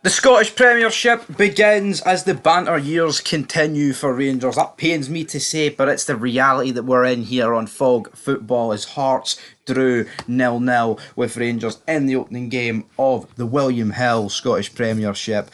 The Scottish Premiership begins as the banter years continue for Rangers. That pains me to say, but it's the reality that we're in here on Fog Football as Hearts drew 0-0 with Rangers in the opening game of the William Hill Scottish Premiership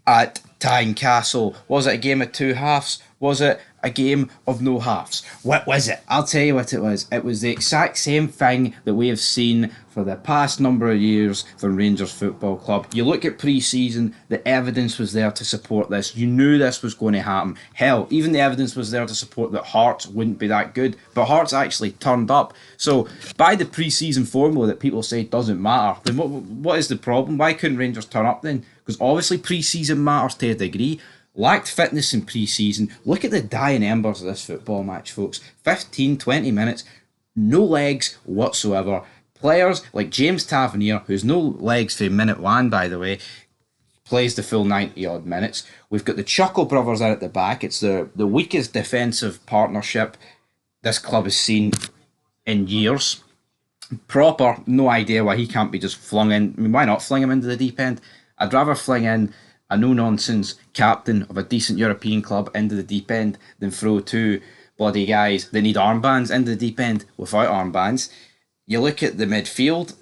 at Tynecastle. Was it a game of two halves? Was it a game of no halves? What was it? I'll tell you what it was. It was the exact same thing that we have seen for the past number of years from Rangers Football Club. You look at pre-season, the evidence was there to support this. You knew this was going to happen. Hell, even the evidence was there to support that Hearts wouldn't be that good. But Hearts actually turned up. So, by the pre-season formula that people say doesn't matter, then what is the problem? Why couldn't Rangers turn up then? Because obviously pre-season matters to a degree. Lacked fitness in pre-season. Look at the dying embers of this football match, folks. 15, 20 minutes, no legs whatsoever. Players like James Tavernier, who's no legs for minute one, by the way, plays the full 90-odd minutes. We've got the Chuckle brothers out at the back. It's the weakest defensive partnership this club has seen in years. Proper, no idea why he can't be just flung in. I mean, why not fling him into the deep end? I'd rather fling in a no-nonsense captain of a decent European club into the deep end than throw two bloody guys that need armbands into the deep end without armbands. You look at the midfield,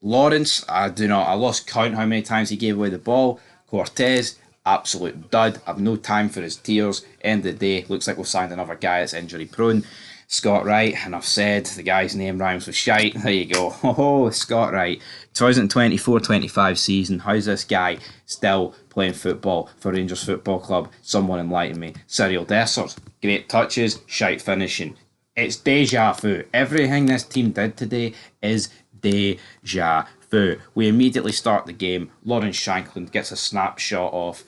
Lawrence, I lost count how many times he gave away the ball. Cortez, absolute dud. I've no time for his tears. End of the day, looks like we've signed another guy that's injury prone. Scott Wright, and I've said the guy's name rhymes with shite. There you go. Oh, Scott Wright. 2024-25 season. How's this guy still playing football for Rangers Football Club? Someone enlighten me. Cyril Dessers, great touches, shite finishing. It's deja vu. Everything this team did today is deja vu. We immediately start the game. Lawrence Shankland gets a snapshot off.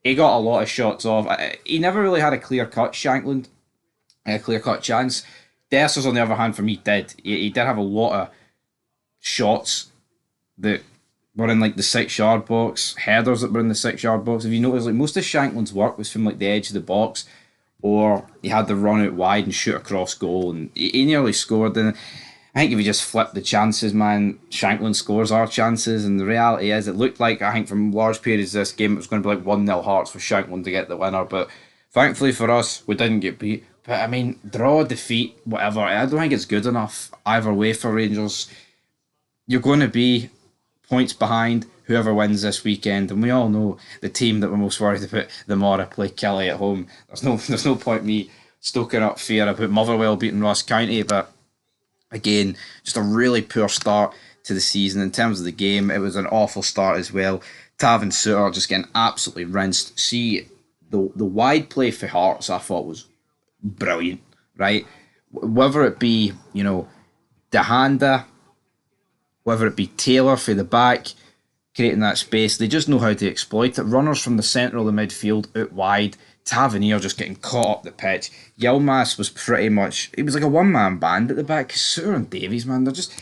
He got a lot of shots off. He never really had a clear-cut Shankland. A clear-cut chance. Dessers, on the other hand, for me, did. He did have a lot of shots that were in like the 6-yard box, headers that were in the 6-yard box. If you notice, like most of Shankland's work was from like the edge of the box, or he had to run out wide and shoot across goal, and he nearly scored. And I think if you just flip the chances, man, Shankland scores our chances, and the reality is, it looked like, I think from large periods of this game, it was going to be like 1-0 Hearts for Shankland to get the winner, but thankfully for us, we didn't get beat. But I mean, draw, defeat, whatever, I don't think it's good enough either way for Rangers. You're going to be points behind whoever wins this weekend, and we all know the team that we're most worried about, the Mora, play Kelly at home. There's no point me stoking up fear about Motherwell beating Ross County, but again, just a really poor start to the season. In terms of the game, it was an awful start as well. Tav and Suter just getting absolutely rinsed. See, the wide play for Hearts, I thought, was brilliant, right? Whether it be, Dehanda, whether it be Taylor for the back, creating that space, they just know how to exploit it. Runners from the centre of the midfield out wide, Tavernier just getting caught up the pitch. Yilmaz was pretty much, it was like a one-man band at the back, because Suter and Davies, man, they're just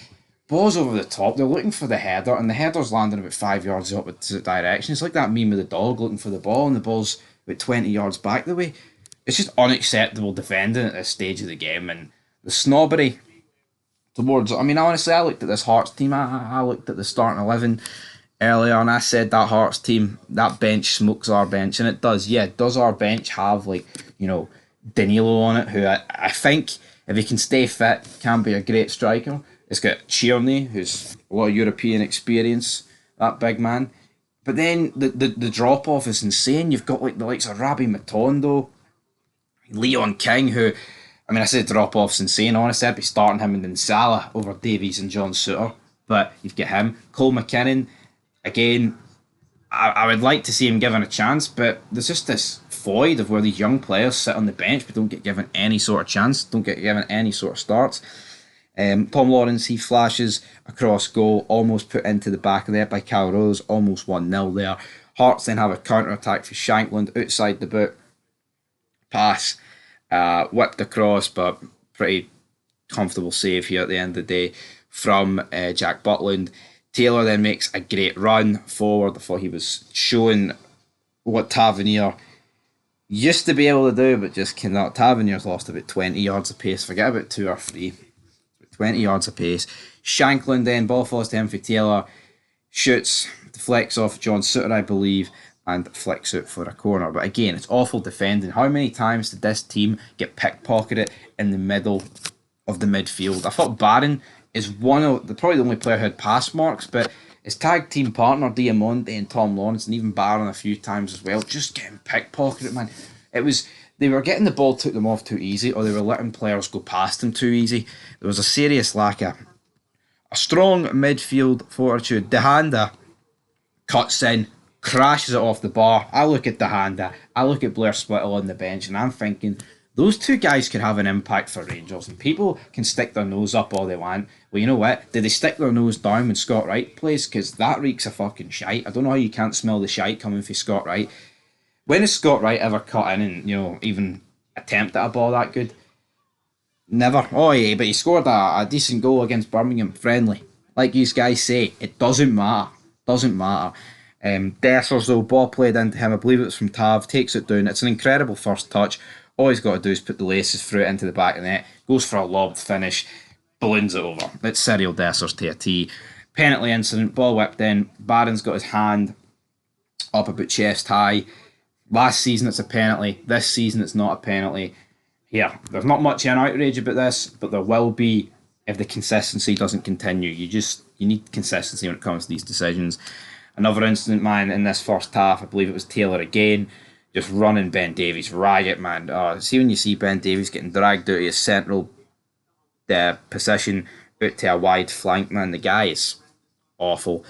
balls over the top. They're looking for the header, and the header's landing about 5 yards up the direction. It's like that meme of the dog looking for the ball, and the ball's about 20 yards back the way. It's just unacceptable defending at this stage of the game, and the snobbery towards, honestly, I looked at this Hearts team, I looked at the starting 11 earlier, and I said that Hearts team, that bench smokes our bench, and it does. Yeah, does our bench have, Danilo on it, who I think, if he can stay fit, can be a great striker. It's got Tierney, who's a lot of European experience, that big man. But then the drop-off is insane. You've got the likes of Rabbi Matondo, Leon King, who, I said drop-off's insane. Honestly, I'd be starting him and then Salah over Davies and John Suter. But you've got him. Cole McKinnon, again, I would like to see him given a chance, but there's just this void of where these young players sit on the bench but don't get given any sort of chance, don't get given any sort of starts. Tom Lawrence, he flashes across goal, almost put into the back of the net by Cal Rose, almost 1-0 there. Hearts then have a counter-attack for Shankland outside the boot. Pass, whipped across, but pretty comfortable save here at the end of the day from Jack Butland. Taylor then makes a great run forward. I thought he was showing what Tavernier used to be able to do, but just cannot. Tavernier's lost about 20 yards of pace. Forget about 2 or 3. 20 yards of pace. Shankland then, ball falls to him for Taylor. shoots, deflects off John Suter, I believe, and flicks out for a corner. But again, it's awful defending. How many times did this team get pickpocketed in the middle of the midfield? I thought Barron is probably the only player who had pass marks, but his tag team partner Diamante and Tom Lawrence, and even Barron a few times as well, just getting pickpocketed, man. They were getting the ball, took them off too easy, or they were letting players go past them too easy. There was a serious lack of a strong midfield fortitude. DeHanda cuts in, crashes it off the bar. I look at DeHanda, I look at Blair Spittle on the bench, and I'm thinking, those two guys could have an impact for Rangers, and people can stick their nose up all they want. Well, you know what? Did they stick their nose down when Scott Wright plays? Because that reeks of fucking shite. I don't know how you can't smell the shite coming from Scott Wright. When has Scott Wright ever cut in and, even attempt at a ball that good? Never. Oh yeah, but he scored a decent goal against Birmingham, friendly. Like you guys say, it doesn't matter. Doesn't matter. Dessers, though, ball played into him. I believe it was from Tav. Takes it down. It's an incredible first touch. All he's got to do is put the laces through it into the back of the net. Goes for a lobbed finish. Balloons it over. It's Cyril Dessers to a T. Penalty incident. Ball whipped in. Barron's got his hand up about chest high. Last season it's a penalty. This season it's not a penalty. Here, there's not much an outrage about this, but there will be if the consistency doesn't continue. You need consistency when it comes to these decisions. Another incident, man, in this first half, I believe it was Taylor again, just running Ben Davies riot, man. See when you see Ben Davies getting dragged out of his central position out to a wide flank, man, the guy is awful.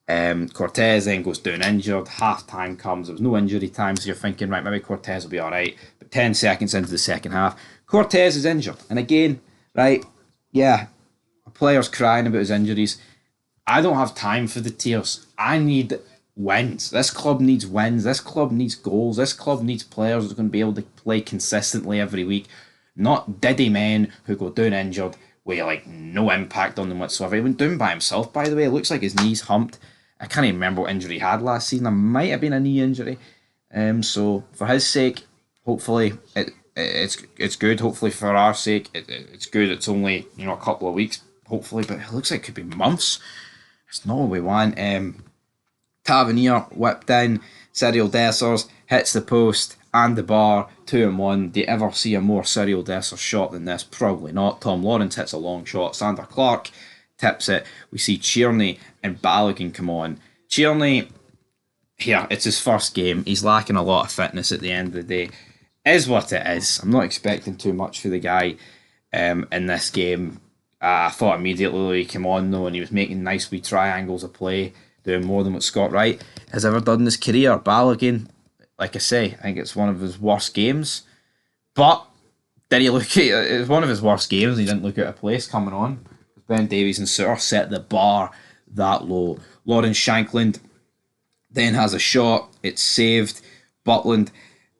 Cortez then goes down injured. Half time comes. There was no injury time, so you're thinking, right, maybe Cortez will be alright. But 10 seconds into the second half, Cortez is injured. And again, right, yeah, a player's crying about his injuries. I don't have time for the tears. I need wins. This club needs wins. This club needs goals. This club needs players that are going to be able to play consistently every week. Not diddy men who go down injured with no impact on them whatsoever. He went down by himself, by the way. It looks like his knee's humped. I can't even remember what injury he had last season. It might have been a knee injury. So for his sake, hopefully it's good. Hopefully for our sake, it's good. It's only a couple of weeks, hopefully, but it looks like it could be months. It's not what we want. Tavernier whipped in. Cyril Dessers hits the post and the bar, 2-1. Do you ever see a more Cyril Dessers shot than this? Probably not. Tom Lawrence hits a long shot. Sander Clark tips it. We see Tierney and Balogun come on. Tierney, here, it's his first game. He's lacking a lot of fitness at the end of the day. Is what it is. I'm not expecting too much for the guy in this game. I thought immediately he came on though and he was making nice wee triangles of play, doing more than what Scott Wright has ever done in his career. Balogun, like I say, I think it's one of his worst games. But did he look at it? It was one of his worst games. He didn't look out of place coming on. Ben Davies and Suter set the bar that low. Lawrence Shankland then has a shot. It's saved. Butland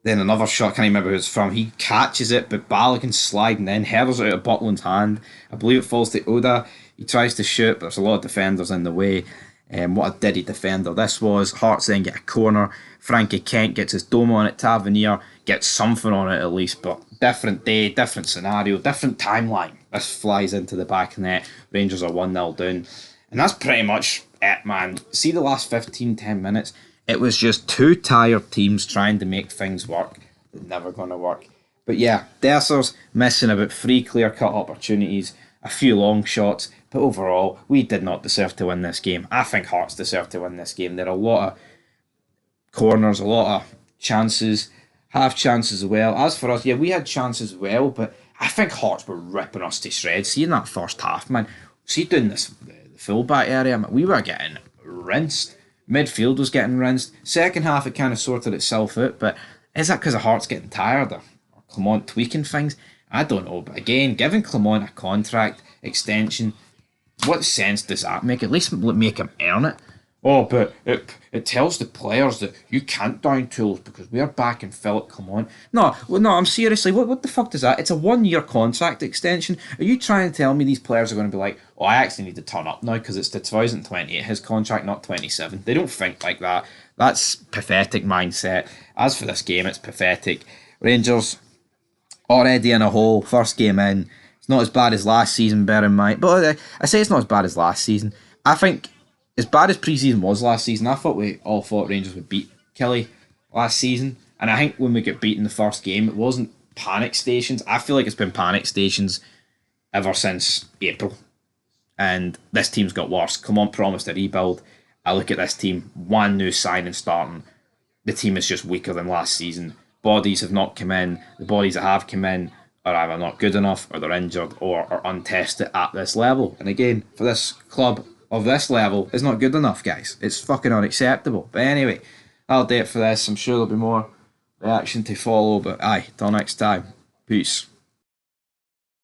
then another shot. Can't remember who it's from. He catches it, but Balogun sliding in, headers it out of Butland's hand. I believe it falls to Oda. He tries to shoot, but there's a lot of defenders in the way. What a diddy defender this was. Hearts then get a corner. Frankie Kent gets his dome on it. Tavernier gets something on it at least, but different day, different scenario, different timeline. This flies into the back of the net. Rangers are 1-0 down. And that's pretty much it, man. See the last 10 minutes? It was just two tired teams trying to make things work. They're never going to work. But yeah, Dessers missing about 3 clear-cut opportunities, a few long shots, but overall, we did not deserve to win this game. I think Hearts deserve to win this game. There are a lot of corners, a lot of chances, half chances as well. As for us, yeah, we had chances as well, but I think Hearts were ripping us to shreds. See in that first half, man. See doing this, the full-back area, man, we were getting rinsed. Midfield was getting rinsed. Second half, it kind of sorted itself out, but is that because of Hearts getting tired or Clement tweaking things? I don't know, but again, giving Clement a contract extension, what sense does that make? At least make him earn it. Oh, but it tells the players that you can't down tools because we are backing Philip Clement. No, I'm seriously, what the fuck does that? It's a 1-year contract extension. Are you trying to tell me these players are going to be like, oh, I actually need to turn up now because it's to 2028, his contract, not 27. They don't think like that. That's pathetic mindset. As for this game, it's pathetic. Rangers already in a hole, first game in. It's not as bad as last season, bear in mind. But I say it's not as bad as last season. I think as bad as pre-season was last season, I thought we all thought Rangers would beat Killie last season. And I think when we get beaten the first game, it wasn't panic stations. I feel like it's been panic stations ever since April. And this team's got worse. Clement promised a rebuild. I look at this team, one new signing starting. The team is just weaker than last season. Bodies have not come in. The bodies that have come in are either not good enough, or they're injured, or are untested at this level. And again, for this club of this level, it's not good enough, guys. It's fucking unacceptable. But anyway, that'll do it for this. I'm sure there'll be more reaction to follow. But aye, till next time. Peace.